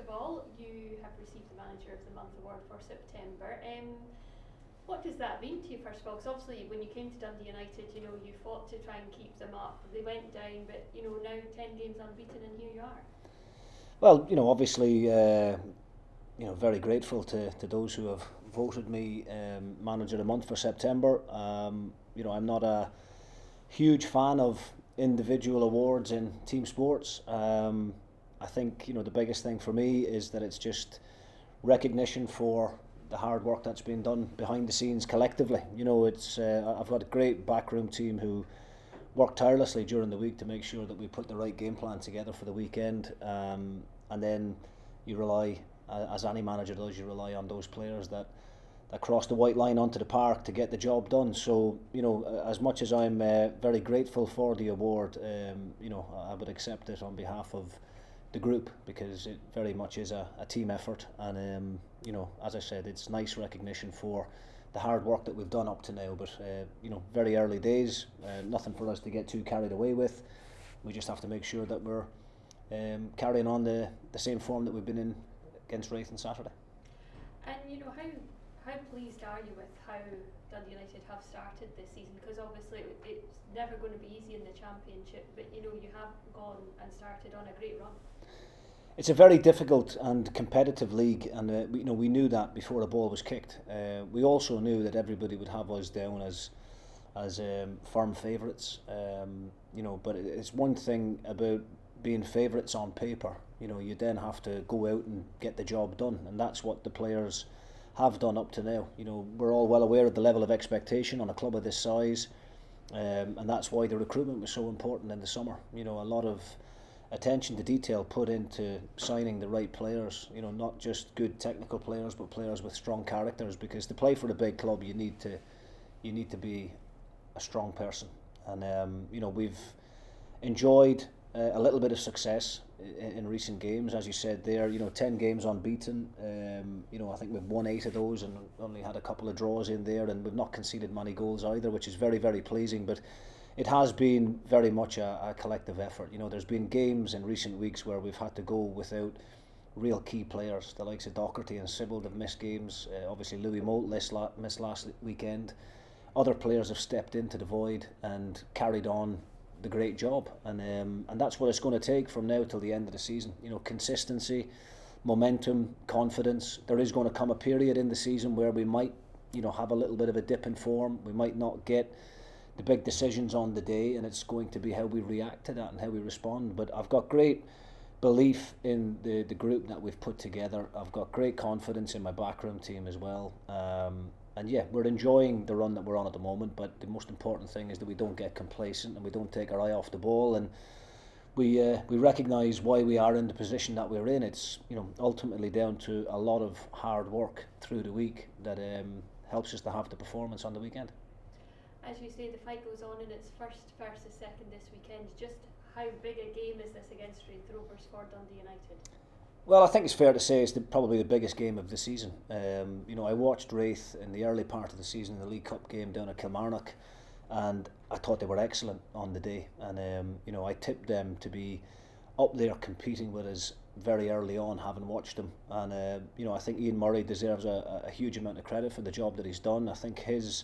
of all, you have received the Manager of the Month award for September. What does that mean to you, first of all? Because obviously when you came to Dundee United, you fought to try and keep them up. They went down, but now 10 games unbeaten and here you are. Well, obviously, very grateful to those who have voted me Manager of the Month for September. I'm not a huge fan of individual awards in team sports. I think the biggest thing for me is that it's just recognition for the hard work that's been done behind the scenes collectively. I've got a great backroom team who work tirelessly during the week to make sure that we put the right game plan together for the weekend, and then you rely, as any manager does, you rely on those players that cross the white line onto the park to get the job done. So as much as I'm very grateful for the award, I would accept it on behalf of the group, because it very much is a team effort, and as I said, it's nice recognition for the hard work that we've done up to now, but very early days, nothing for us to get too carried away with. We just have to make sure that we're carrying on the same form that we've been in against Raith on Saturday. And how pleased are you with how Dundee United have started this season? Because obviously it's never going to be easy in the Championship, but you have gone and started on a great run. It's a very difficult and competitive league, and we knew that before the ball was kicked. We also knew that everybody would have us down as firm favourites. But it's one thing about being favourites on paper. You then have to go out and get the job done, and that's what the players have done up to now. We're all well aware of the level of expectation on a club of this size, and that's why the recruitment was so important in the summer. A lot of attention to detail put into signing the right players, not just good technical players, but players with strong characters, because to play for the big club you need to be a strong person. And we've enjoyed a little bit of success in recent games, as you said there. 10 games unbeaten. I think we've won 8 of those and only had a couple of draws in there, and we've not conceded many goals either, which is very, very pleasing. But it has been very much a collective effort. There's been games in recent weeks where we've had to go without real key players. The likes of Docherty and Sibbald have missed games. Obviously Louis Moult missed last weekend. Other players have stepped into the void and carried on the great job, and that's what it's going to take from now till the end of the season. Consistency, momentum, confidence. There is going to come a period in the season where we might have a little bit of a dip in form. We might not get the big decisions on the day, and it's going to be how we react to that and how we respond. But I've got great belief in the group that we've put together. I've got great confidence in my backroom team as well. And yeah, we're enjoying the run that we're on at the moment, but the most important thing is that we don't get complacent and we don't take our eye off the ball, and we recognise why we are in the position that we're in. It's ultimately down to a lot of hard work through the week that helps us to have the performance on the weekend. As you say, the fight goes on in its first versus second this weekend. Just how big a game is this against Raith Rovers for Dundee United? Well, I think it's fair to say it's probably the biggest game of the season. I watched Raith in the early part of the season in the League Cup game down at Kilmarnock, and I thought they were excellent on the day. And I tipped them to be up there competing with us very early on, having watched them. And I think Ian Murray deserves a huge amount of credit for the job that he's done. I think his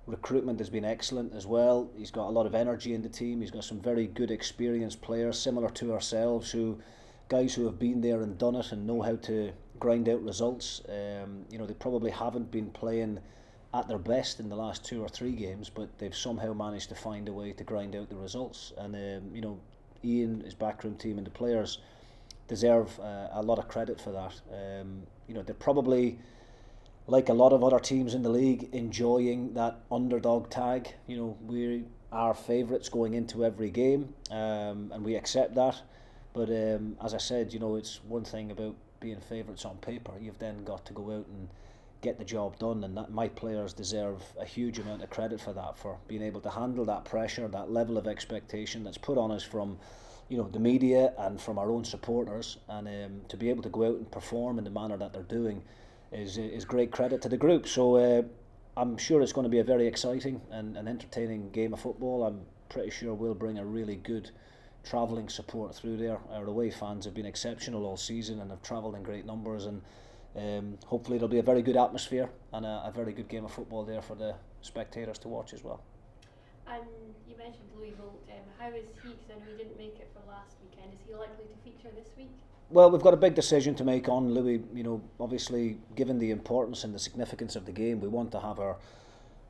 recruitment has been excellent as well. He's got a lot of energy in the team. He's got some very good experienced players, similar to ourselves, guys who have been there and done it and know how to grind out results. They probably haven't been playing at their best in the last 2 or 3 games, but they've somehow managed to find a way to grind out the results. And Ian, his backroom team and the players deserve a lot of credit for that. They're probably, like a lot of other teams in the league, enjoying that underdog tag. We are favourites going into every game, and we accept that. But as I said, it's one thing about being favourites on paper. You've then got to go out and get the job done, and my players deserve a huge amount of credit for that, for being able to handle that pressure, that level of expectation that's put on us from the media and from our own supporters, and to be able to go out and perform in the manner that they're doing is great credit to the group. So I'm sure it's going to be a very exciting and entertaining game of football. I'm pretty sure we'll bring a really good travelling support through there. Our away fans have been exceptional all season and have travelled in great numbers, and hopefully it'll be a very good atmosphere and a very good game of football there for the spectators to watch as well. And you mentioned Louis Moult. How is he? Because I know he didn't make it for last weekend. Is he likely to feature this week? Well, we've got a big decision to make on Louis. You know, obviously, given the importance and the significance of the game, we want to have our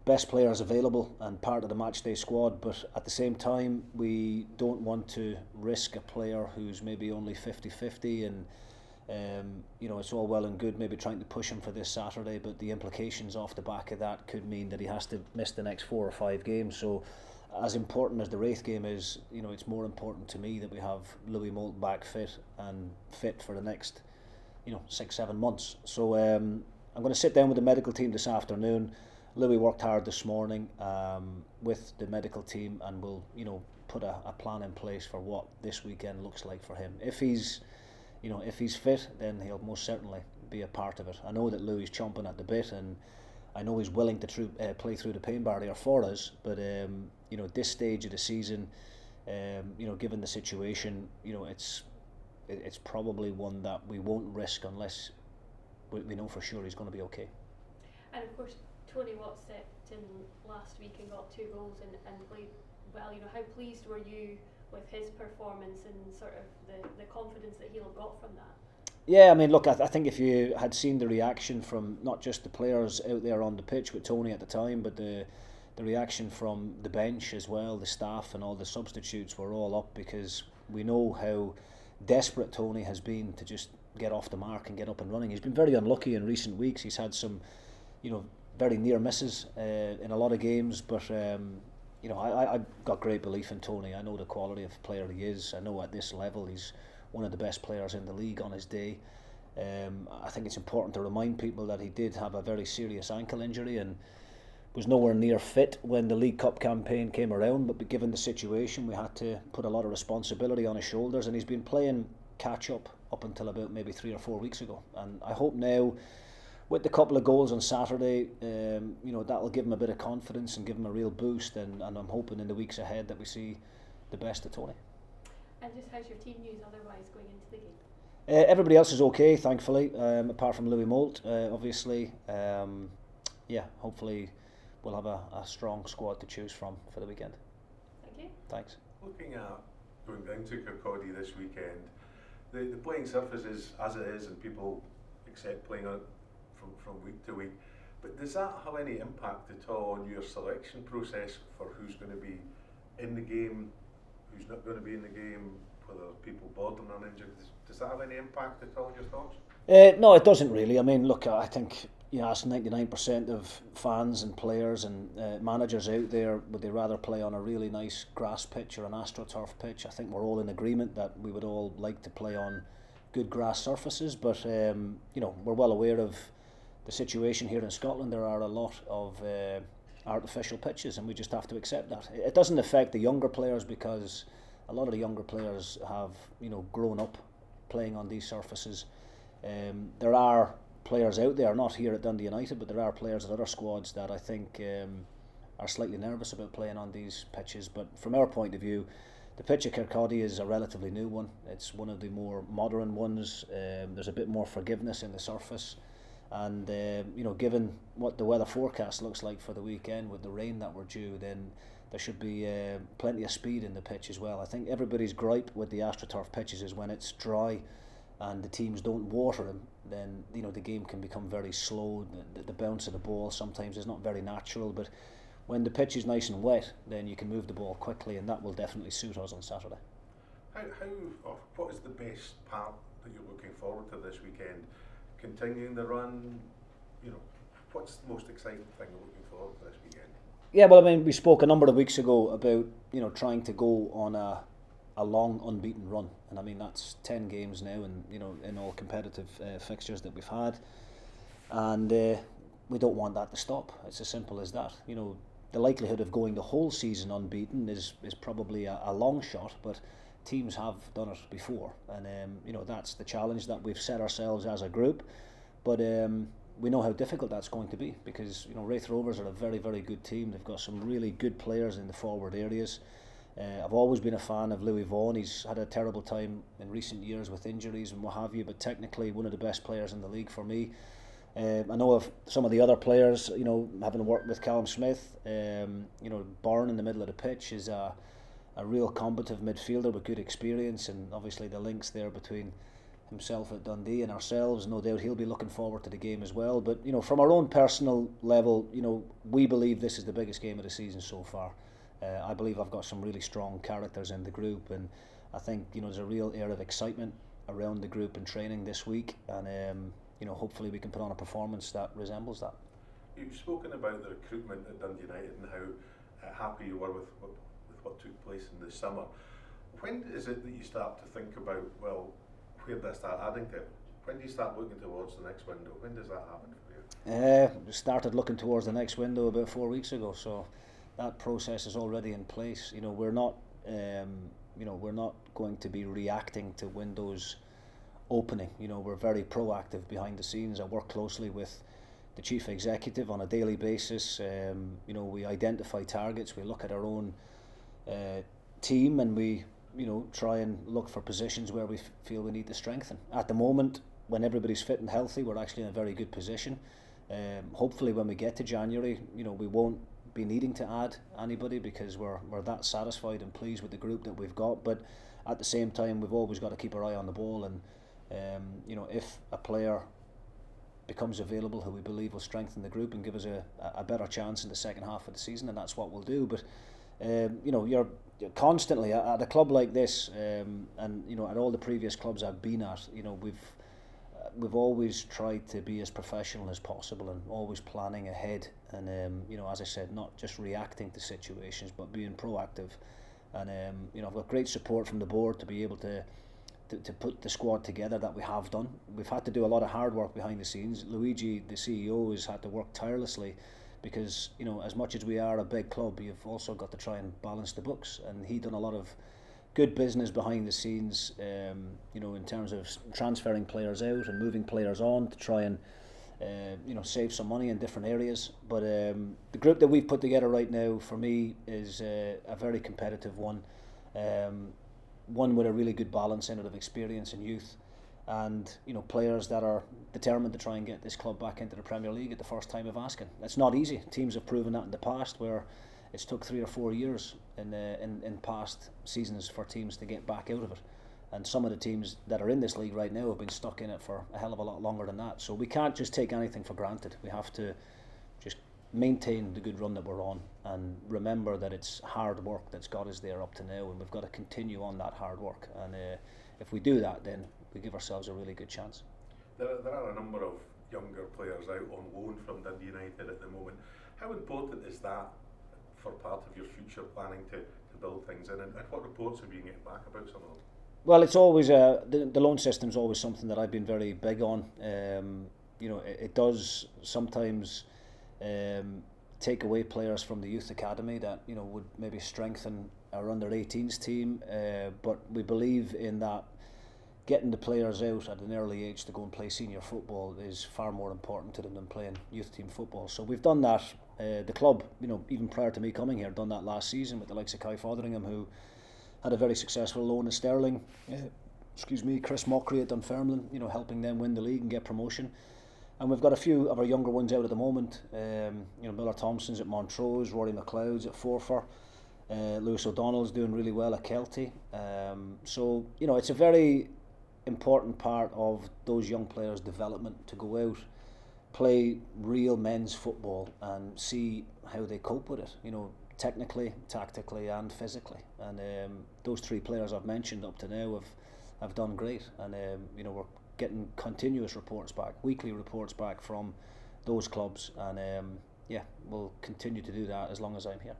best players available and part of the matchday squad, but at the same time we don't want to risk a player who's maybe only 50-50, and you know, it's all well and good maybe trying to push him for this Saturday, but the implications off the back of that could mean that he has to miss the next 4 or 5 games. So as important as the Raith game is, you know, it's more important to me that we have Louis Moult back fit for the next, you know, 6-7 months. So I'm going to sit down with the medical team this afternoon. Louis worked hard this morning with the medical team, and we'll, you know, put a plan in place for what this weekend looks like for him. If he's fit, then he'll most certainly be a part of it. I know that Louis is chomping at the bit, and I know he's willing to play through the pain barrier for us. But you know, at this stage of the season, you know, given the situation, you know, it's probably one that we won't risk unless we know for sure he's going to be okay. And of course, Tony Watt stepped in last week and got 2 goals and played well. You know, how pleased were you with his performance and sort of the confidence that he'll have got from that? Yeah, I mean, look, I think if you had seen the reaction from not just the players out there on the pitch with Tony at the time, but the reaction from the bench as well, the staff and all the substitutes were all up, because we know how desperate Tony has been to just get off the mark and get up and running. He's been very unlucky in recent weeks. He's had some, you know, very near misses in a lot of games, but you know, I've got great belief in Tony. I know the quality of player he is. I know at this level he's one of the best players in the league on his day. I think it's important to remind people that he did have a very serious ankle injury and was nowhere near fit when the League Cup campaign came around, but given the situation we had to put a lot of responsibility on his shoulders, and he's been playing catch up until about maybe 3 or 4 weeks ago. And I hope now, with the couple of goals on Saturday, you know, that'll give him a bit of confidence and give him a real boost, and I'm hoping in the weeks ahead that we see the best of Tony. And just how's your team news otherwise going into the game? Everybody else is okay, thankfully, apart from Louis Moult, obviously. Yeah, hopefully we'll have a strong squad to choose from for the weekend. Thank you. Thanks. Looking at going down to Kirkcaldy this weekend, the playing surface is as it is, and people accept playing on it from week to week, but does that have any impact at all on your selection process for who's going to be in the game, who's not going to be in the game, whether people bothered or injured? Does that have any impact at all on your thoughts? No, it doesn't really. I mean, look, I think you ask 99% of fans and players and managers out there, would they rather play on a really nice grass pitch or an AstroTurf pitch? I think we're all in agreement that we would all like to play on good grass surfaces, but you know, we're well aware of the situation here in Scotland. There are a lot of artificial pitches, and we just have to accept that. It doesn't affect the younger players, because a lot of the younger players have, you know, grown up playing on these surfaces. There are players out there, not here at Dundee United, but there are players at other squads that I think are slightly nervous about playing on these pitches. But from our point of view, the pitch at Kirkcaldy is a relatively new one. It's one of the more modern ones. There's a bit more forgiveness in the surface, and you know, given what the weather forecast looks like for the weekend with the rain that we're due, then there should be plenty of speed in the pitch as well. I think everybody's gripe with the AstroTurf pitches is when it's dry and the teams don't water them, then, you know, the game can become very slow. The bounce of the ball sometimes is not very natural, but when the pitch is nice and wet, then you can move the ball quickly, and that will definitely suit us on Saturday. What is the best part that you're looking forward to this weekend? Continuing the run, you know, what's the most exciting thing you're looking forward to this weekend? Yeah, well, I mean, we spoke a number of weeks ago about, you know, trying to go on a long unbeaten run, and I mean, that's 10 games now, and, you know, in all competitive fixtures that we've had, and we don't want that to stop. It's as simple as that. You know, the likelihood of going the whole season unbeaten is probably a long shot, but teams have done it before, and you know, that's the challenge that we've set ourselves as a group. But we know how difficult that's going to be, because, you know, Raith Rovers are a very, very good team. They've got some really good players in the forward areas. I've always been a fan of Louis Vaughan. He's had a terrible time in recent years with injuries and what have you, but technically one of the best players in the league for me. I know of some of the other players, having worked with Callum Smith, Byrne in the middle of the pitch is a real combative midfielder with good experience, and obviously the links there between himself at Dundee and ourselves, no doubt he'll be looking forward to the game as well. But from our own personal level, we believe this is the biggest game of the season so far. I believe I've got some really strong characters in the group, and I think there's a real air of excitement around the group and training this week, and hopefully we can put on a performance that resembles that. You've spoken about the recruitment at Dundee United and how happy you were with what took place in the summer. When is it that you start to think about, well, where do I start adding to it? When do you start looking towards the next window? When does that happen for you? Started looking towards the next window about 4 weeks ago, so that process is already in place. We're not going to be reacting to windows opening. We're very proactive behind the scenes. I work closely with the chief executive on a daily basis. We identify targets. We look at our own team, and we try and look for positions where we feel we need to strengthen. At the moment, when everybody's fit and healthy, we're actually in a very good position. Hopefully when we get to January, we won't be needing to add anybody, because we're that satisfied and pleased with the group that we've got. But at the same time, we've always got to keep our eye on the ball, and if a player becomes available who we believe will strengthen the group and give us a better chance in the second half of the season, and that's what we'll do. But you're constantly at a club like this, and at all the previous clubs I've been at, we've always tried to be as professional as possible and always planning ahead, and as I said, not just reacting to situations but being proactive. And I've got great support from the board to be able to put the squad together that we have done. We've had to do a lot of hard work behind the scenes. Luigi, the CEO, has had to work tirelessly, because as much as we are a big club, you've also got to try and balance the books, and he done a lot of good business behind the scenes, in terms of transferring players out and moving players on to try and save some money in different areas. But the group that we've put together right now, for me, is a very competitive one, one with a really good balance in it of experience and youth, and players that are determined to try and get this club back into the Premier League at the first time of asking. It's not easy. Teams have proven that in the past, where it's took 3 or 4 years in past seasons for teams to get back out of it, and some of the teams that are in this league right now have been stuck in it for a hell of a lot longer than that. So we can't just take anything for granted. We have to just maintain the good run that we're on, and remember that it's hard work that's got us there up to now, and we've got to continue on that hard work. And if we do that, then we give ourselves a really good chance. There are a number of younger players out on loan from Dundee United at the moment. How important is that for part of your future planning to build things in, and what reports have you getting back about some of them? Well, it's always the loan system's always something that I've been very big on. It does sometimes take away players from the youth academy that would maybe strengthen our under-18s team, but we believe in that. Getting the players out at an early age to go and play senior football is far more important to them than playing youth team football. So we've done that. The club, even prior to me coming here, done that last season with the likes of Kai Fotheringham, who had a very successful loan in Sterling. Chris Mockery at Dunfermline, helping them win the league and get promotion. And we've got a few of our younger ones out at the moment. Miller Thompson's at Montrose, Rory McLeod's at Forfar. Lewis O'Donnell's doing really well at Kelty. So it's a very important part of those young players' development to go out, play real men's football, and see how they cope with it, technically, tactically and physically. And those 3 players I've mentioned up to now have done great, and we're getting continuous reports back, weekly reports back from those clubs, and we'll continue to do that as long as I'm here.